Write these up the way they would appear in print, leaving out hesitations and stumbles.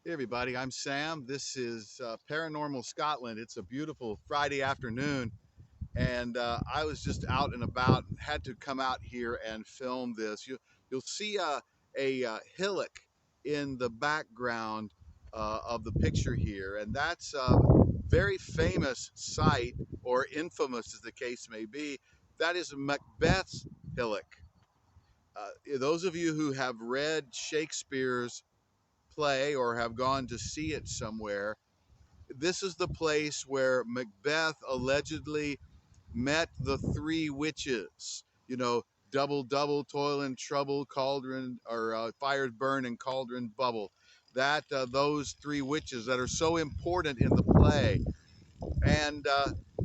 Hey everybody, I'm Sam. This is Paranormal Scotland. It's a beautiful Friday afternoon, and I was just out and about and had to come out here and film this. You'll see a hillock in the background of the picture here, and that's a very famous site, or infamous as the case may be. That is Macbeth's Hillock. Those of you who have read Shakespeare's play or have gone to see it somewhere, this is the place where Macbeth allegedly met the three witches. You know, double, double, toil and trouble, cauldron, or fires burn and cauldron bubble. Those three witches that are so important in the play. And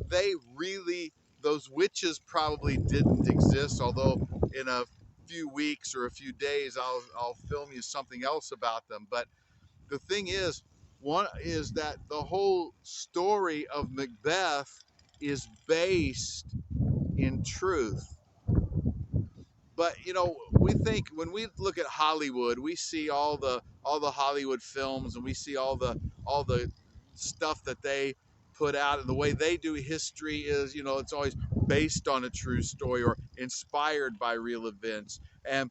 they really, those witches probably didn't exist, although in a few weeks or a few days, I'll film you something else about them. But the thing is, one is that the whole story of Macbeth is based in truth. But you know, we think when we look at Hollywood, we see all the Hollywood films, and we see all the stuff that they put out, and the way they do history is, you know, it's always based on a true story or inspired by real events. And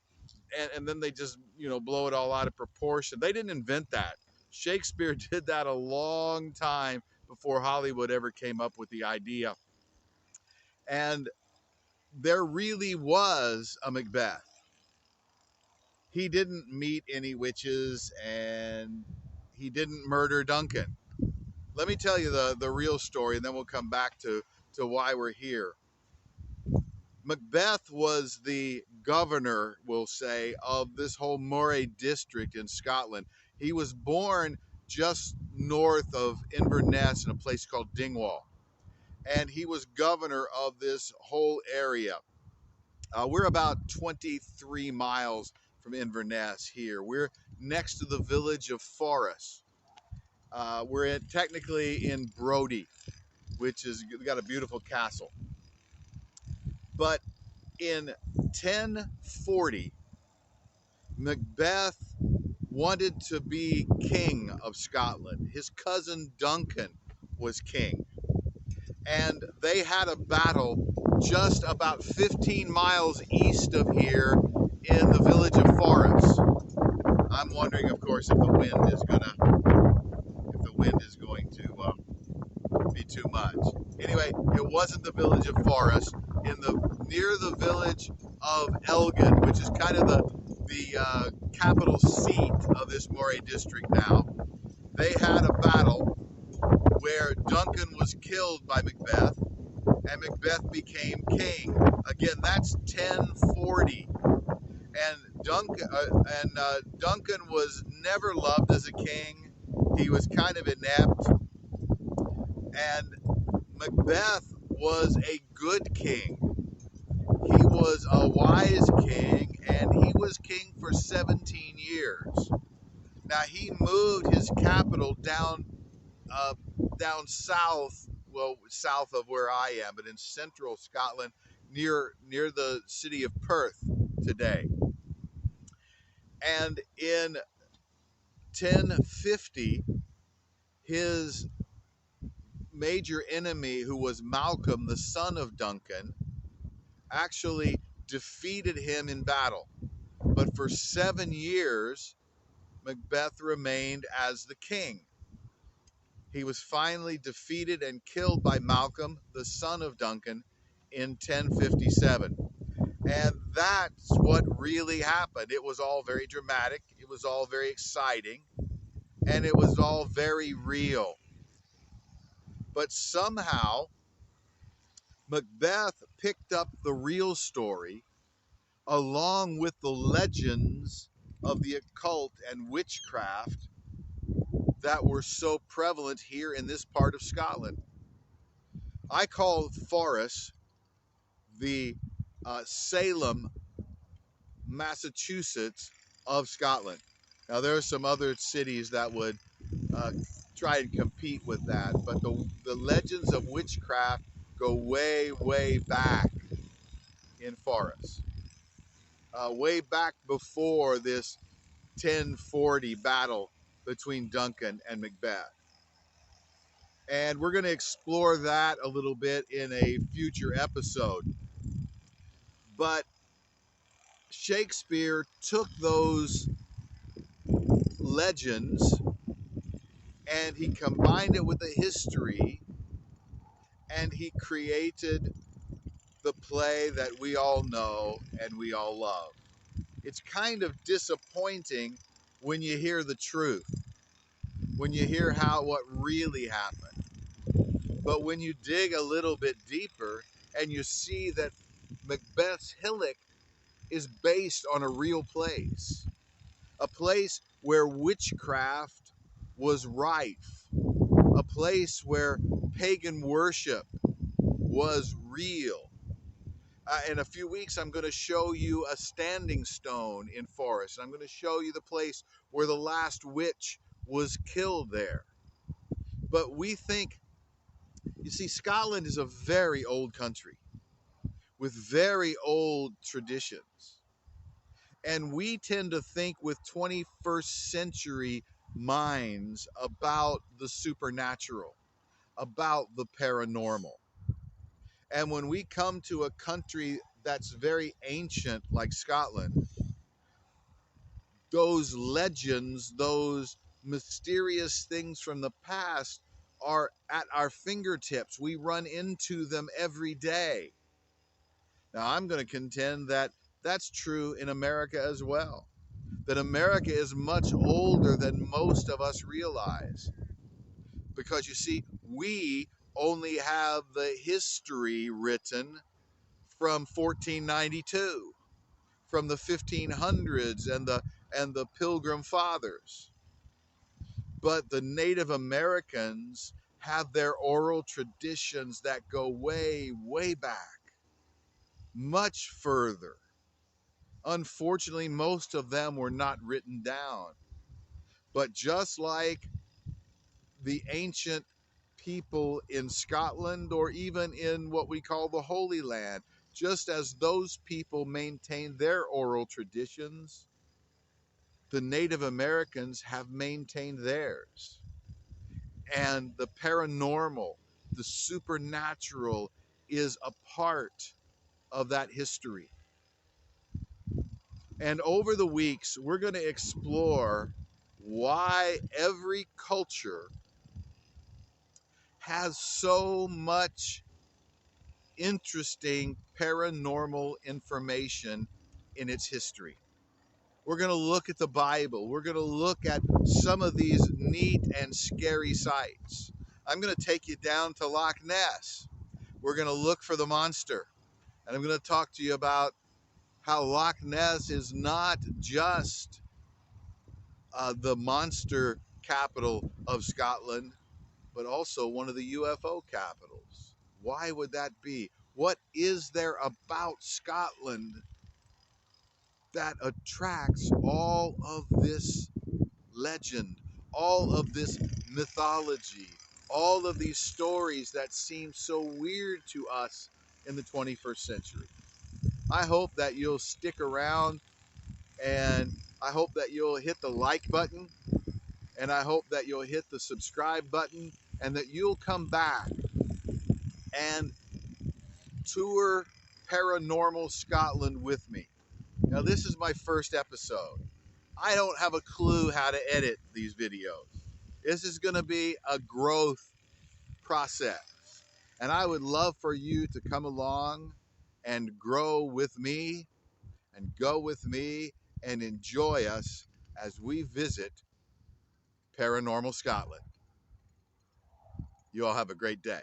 then they just, you know, blow it all out of proportion. They didn't invent that. Shakespeare did that a long time before Hollywood ever came up with the idea. And there really was a Macbeth. He didn't meet any witches, and he didn't murder Duncan. Let me tell you the real story, and then we'll come back to why we're here. Macbeth was the governor, we'll say, of this whole Moray district in Scotland. He was born just north of Inverness in a place called Dingwall, and he was governor of this whole area. We're about 23 miles from Inverness here. We're next to the village of Forres. Technically in Brodie, which is got a beautiful castle. But in 1040, Macbeth wanted to be king of Scotland. His cousin Duncan was king. And they had a battle just about 15 miles east of here in the village of Forres. I'm wondering, of course, if the wind is going to be too much. Anyway, it wasn't the village of Forres. Near the village of Elgin, which is kind of the capital seat of this Moray district now. They had a battle where Duncan was killed by Macbeth, and Macbeth became king. Again, that's 1040. Duncan was never loved as a king. He was kind of inept, and Macbeth was a good king. He was a wise king, and he was king for 17 years. Now he moved his capital down south, well, south of where I am, but in central Scotland, near the city of Perth today. And in 1050, his major enemy, who was Malcolm, the son of Duncan, actually defeated him in battle. But for 7 years, Macbeth remained as the king. He was finally defeated and killed by Malcolm, the son of Duncan, in 1057. And that's what really happened. It was all very dramatic, it was all very exciting, and it was all very real. But somehow, Macbeth picked up the real story along with the legends of the occult and witchcraft that were so prevalent here in this part of Scotland. I call Forres the Salem, Massachusetts of Scotland. Now, there are some other cities that would uh, try and compete with that, but the legends of witchcraft go way, way back in Forres. Way back before this 1040 battle between Duncan and Macbeth. And we're going to explore that a little bit in a future episode. But Shakespeare took those legends and he combined it with a history, and he created the play that we all know and we all love. It's kind of disappointing when you hear the truth, when you hear what really happened. But when you dig a little bit deeper and you see that Macbeth's Hillock is based on a real place, a place where witchcraft was rife, a place where pagan worship was real. In a few weeks, I'm going to show you a standing stone in Forest. I'm going to show you the place where the last witch was killed there. But we think, you see, Scotland is a very old country with very old traditions. And we tend to think with 21st century minds about the supernatural, about the paranormal. And when we come to a country that's very ancient, like Scotland, those legends, those mysterious things from the past are at our fingertips. We run into them every day. Now, I'm going to contend that that's true in America as well. That America is much older than most of us realize. Because you see, we only have the history written from 1492, from the 1500s and the Pilgrim Fathers. But the Native Americans have their oral traditions that go way, way back, much further. Unfortunately, most of them were not written down. But just like the ancient people in Scotland, or even in what we call the Holy Land, just as those people maintained their oral traditions, the Native Americans have maintained theirs. And the paranormal, the supernatural, is a part of that history. And over the weeks, we're going to explore why every culture has so much interesting paranormal information in its history. We're going to look at the Bible. We're going to look at some of these neat and scary sites. I'm going to take you down to Loch Ness. We're going to look for the monster. And I'm going to talk to you about how Loch Ness is not just the monster capital of Scotland, but also one of the UFO capitals. Why would that be? What is there about Scotland that attracts all of this legend, all of this mythology, all of these stories that seem so weird to us in the 21st century? I hope that you'll stick around, and I hope that you'll hit the like button, and I hope that you'll hit the subscribe button, and that you'll come back and tour Paranormal Scotland with me. Now, this is my first episode. I don't have a clue how to edit these videos. This is going to be a growth process. And I would love for you to come along and grow with me and go with me and enjoy us as we visit Paranormal Scotland. You all have a great day.